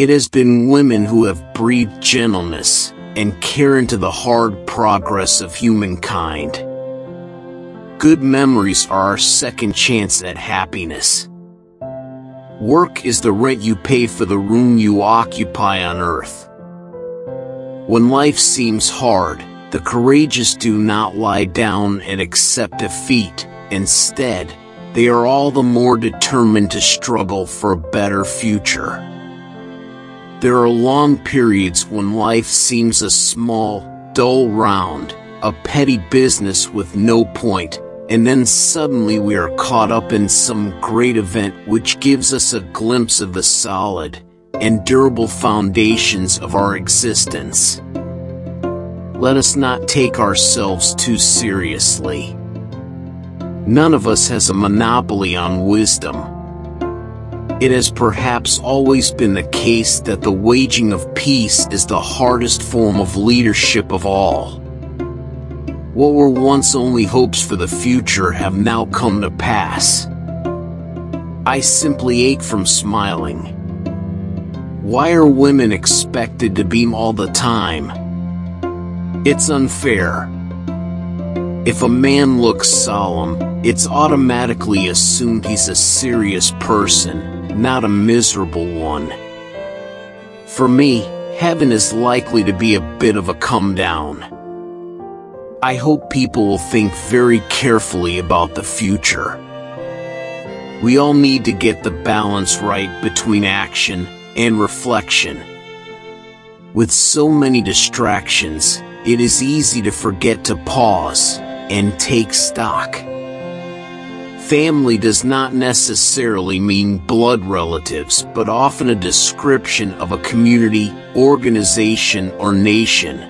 It has been women who have breathed gentleness and care into the hard progress of humankind. Good memories are our second chance at happiness. Work is the rent you pay for the room you occupy on earth. When life seems hard, the courageous do not lie down and accept defeat. Instead, they are all the more determined to struggle for a better future. There are long periods when life seems a small, dull round, a petty business with no point, and then suddenly we are caught up in some great event which gives us a glimpse of the solid and durable foundations of our existence. Let us not take ourselves too seriously. None of us has a monopoly on wisdom. It has perhaps always been the case that the waging of peace is the hardest form of leadership of all. What were once only hopes for the future have now come to pass. I simply ache from smiling. Why are women expected to beam all the time? It's unfair. If a man looks solemn, it's automatically assumed he's a serious person, not a miserable one. For me, heaven is likely to be a bit of a come down. I hope people will think very carefully about the future. We all need to get the balance right between action and reflection. With so many distractions, it is easy to forget to pause and take stock. Family does not necessarily mean blood relatives, but often a description of a community, organization, or nation.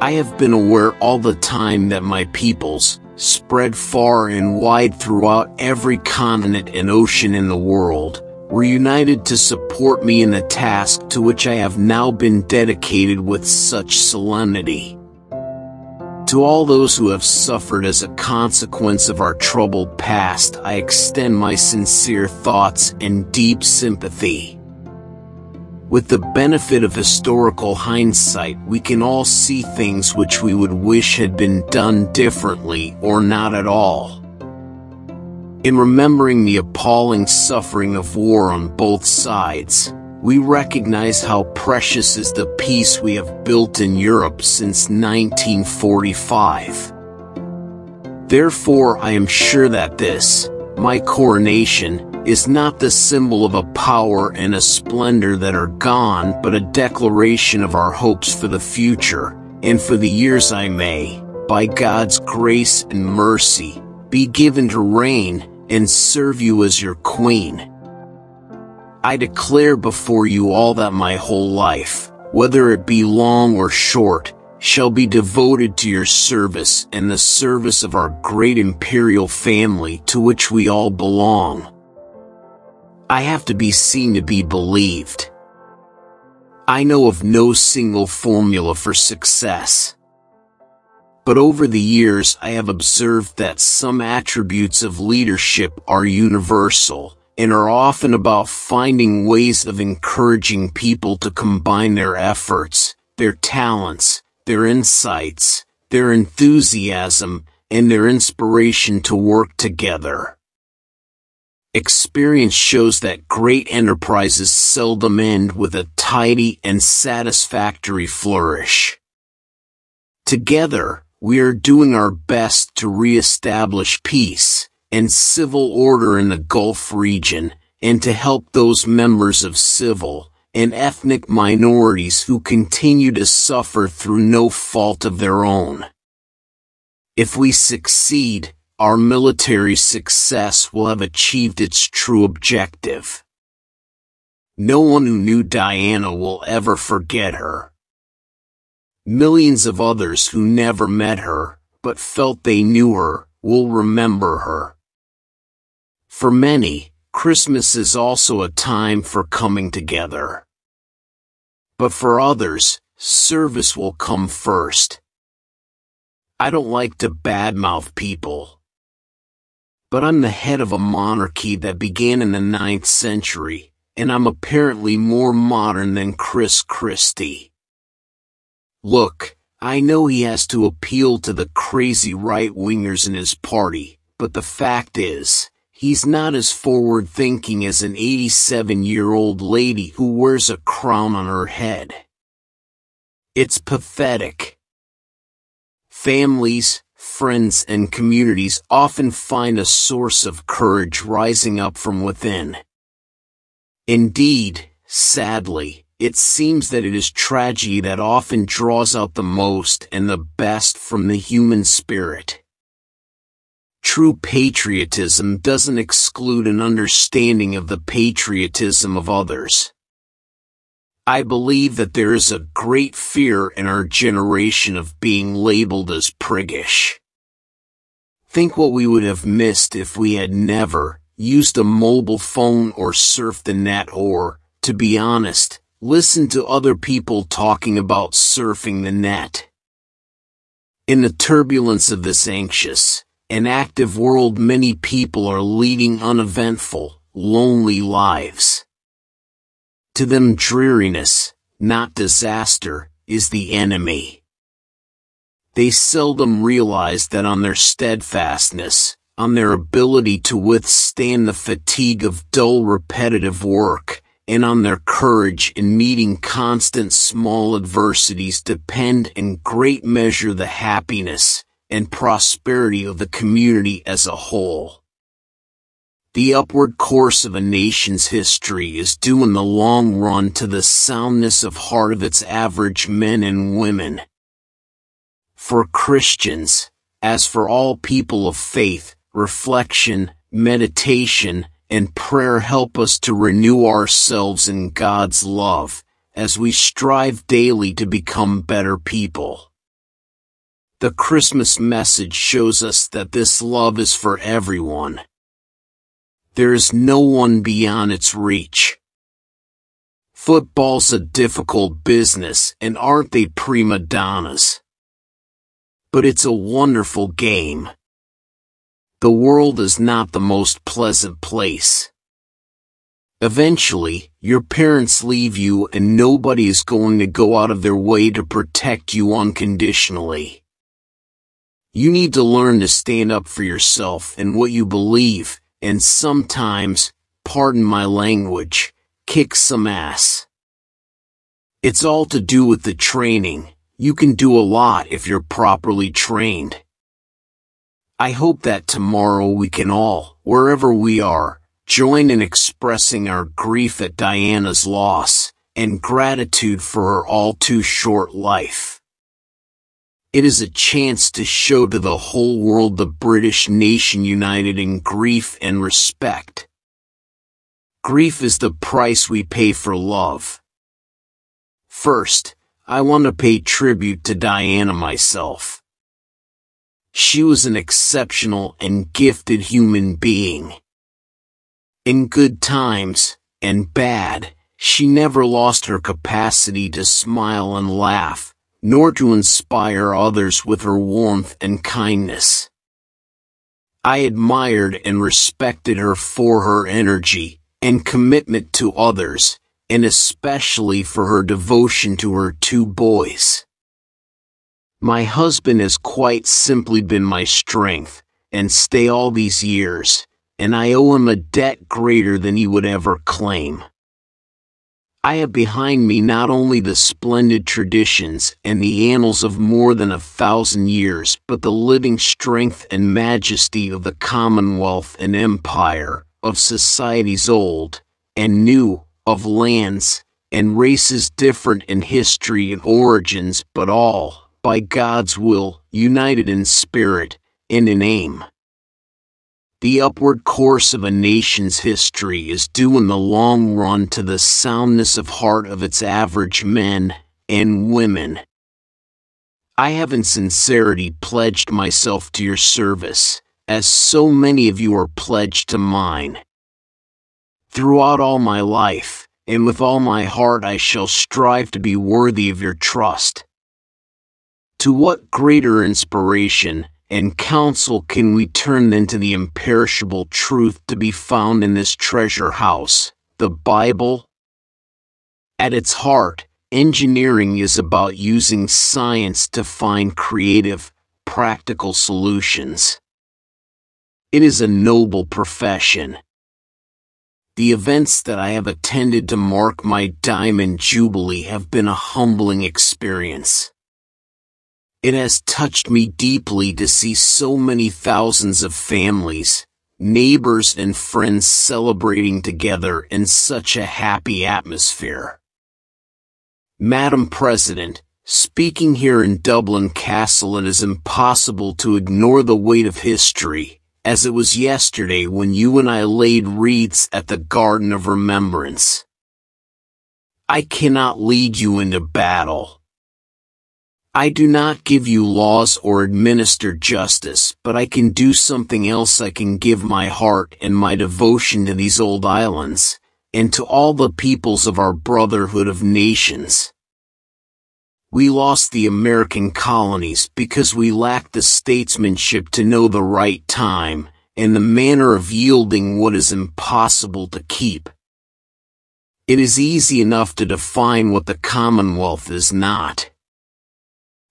I have been aware all the time that my peoples, spread far and wide throughout every continent and ocean in the world, were united to support me in the task to which I have now been dedicated with such solemnity. To all those who have suffered as a consequence of our troubled past, I extend my sincere thoughts and deep sympathy. With the benefit of historical hindsight, we can all see things which we would wish had been done differently or not at all. In remembering the appalling suffering of war on both sides, we recognize how precious is the peace we have built in Europe since 1945. Therefore, I am sure that this, my coronation, is not the symbol of a power and a splendor that are gone, but a declaration of our hopes for the future, and for the years I may, by God's grace and mercy, be given to reign and serve you as your queen. I declare before you all that my whole life, whether it be long or short, shall be devoted to your service and the service of our great imperial family to which we all belong. I have to be seen to be believed. I know of no single formula for success. But over the years I have observed that some attributes of leadership are universal, and are often about finding ways of encouraging people to combine their efforts, their talents, their insights, their enthusiasm, and their inspiration to work together. Experience shows that great enterprises seldom end with a tidy and satisfactory flourish. Together, we are doing our best to re-establish peace and civil order in the Gulf region, and to help those members of civil and ethnic minorities who continue to suffer through no fault of their own. If we succeed, our military success will have achieved its true objective. No one who knew Diana will ever forget her. Millions of others who never met her, but felt they knew her, will remember her. For many, Christmas is also a time for coming together. But for others, service will come first. I don't like to badmouth people. But I'm the head of a monarchy that began in the 9th century, and I'm apparently more modern than Chris Christie. Look, I know he has to appeal to the crazy right-wingers in his party, but the fact is, he's not as forward-thinking as an 87-year-old lady who wears a crown on her head. It's pathetic. Families, friends, and communities often find a source of courage rising up from within. Indeed, sadly, it seems that it is tragedy that often draws out the most and the best from the human spirit. True patriotism doesn't exclude an understanding of the patriotism of others. I believe that there is a great fear in our generation of being labeled as priggish. Think what we would have missed if we had never used a mobile phone or surfed the net or, to be honest, listened to other people talking about surfing the net. In the turbulence of this anxious and active world, many people are leading uneventful, lonely lives. To them, dreariness, not disaster, is the enemy. They seldom realize that on their steadfastness, on their ability to withstand the fatigue of dull repetitive work, and on their courage in meeting constant small adversities depend in great measure the happiness and prosperity of the community as a whole. The upward course of a nation's history is due in the long run to the soundness of heart of its average men and women. For Christians, as for all people of faith, reflection, meditation, and prayer help us to renew ourselves in God's love, as we strive daily to become better people. The Christmas message shows us that this love is for everyone. There is no one beyond its reach. Football's a difficult business, and aren't they prima donnas? But it's a wonderful game. The world is not the most pleasant place. Eventually, your parents leave you and nobody is going to go out of their way to protect you unconditionally. You need to learn to stand up for yourself and what you believe, and sometimes, pardon my language, kick some ass. It's all to do with the training. You can do a lot if you're properly trained. I hope that tomorrow we can all, wherever we are, join in expressing our grief at Diana's loss, and gratitude for her all too short life. It is a chance to show to the whole world the British nation united in grief and respect. Grief is the price we pay for love. First, I want to pay tribute to Diana myself. She was an exceptional and gifted human being. In good times, and bad, she never lost her capacity to smile and laugh, nor to inspire others with her warmth and kindness. I admired and respected her for her energy and commitment to others, and especially for her devotion to her two boys. My husband has quite simply been my strength and stay all these years, and I owe him a debt greater than he would ever claim. I have behind me not only the splendid traditions and the annals of more than 1,000 years, but the living strength and majesty of the Commonwealth and Empire, of societies old and new, of lands and races different in history and origins, but all, by God's will, united in spirit and in aim. The upward course of a nation's history is due in the long run to the soundness of heart of its average men and women. I have in sincerity pledged myself to your service, as so many of you are pledged to mine. Throughout all my life, and with all my heart, I shall strive to be worthy of your trust. To what greater inspiration and counsel can we turn than to the imperishable truth to be found in this treasure house, the Bible? At its heart, engineering is about using science to find creative, practical solutions. It is a noble profession. The events that I have attended to mark my Diamond Jubilee have been a humbling experience. It has touched me deeply to see so many thousands of families, neighbors and friends celebrating together in such a happy atmosphere. Madam President, speaking here in Dublin Castle, it is impossible to ignore the weight of history, as it was yesterday when you and I laid wreaths at the Garden of Remembrance. I cannot lead you into battle. I do not give you laws or administer justice, but I can do something else. I can give my heart and my devotion to these old islands, and to all the peoples of our brotherhood of nations. We lost the American colonies because we lacked the statesmanship to know the right time, and the manner of yielding what is impossible to keep. It is easy enough to define what the Commonwealth is not.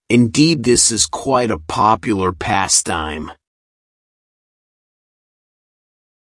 Indeed, this is quite a popular pastime.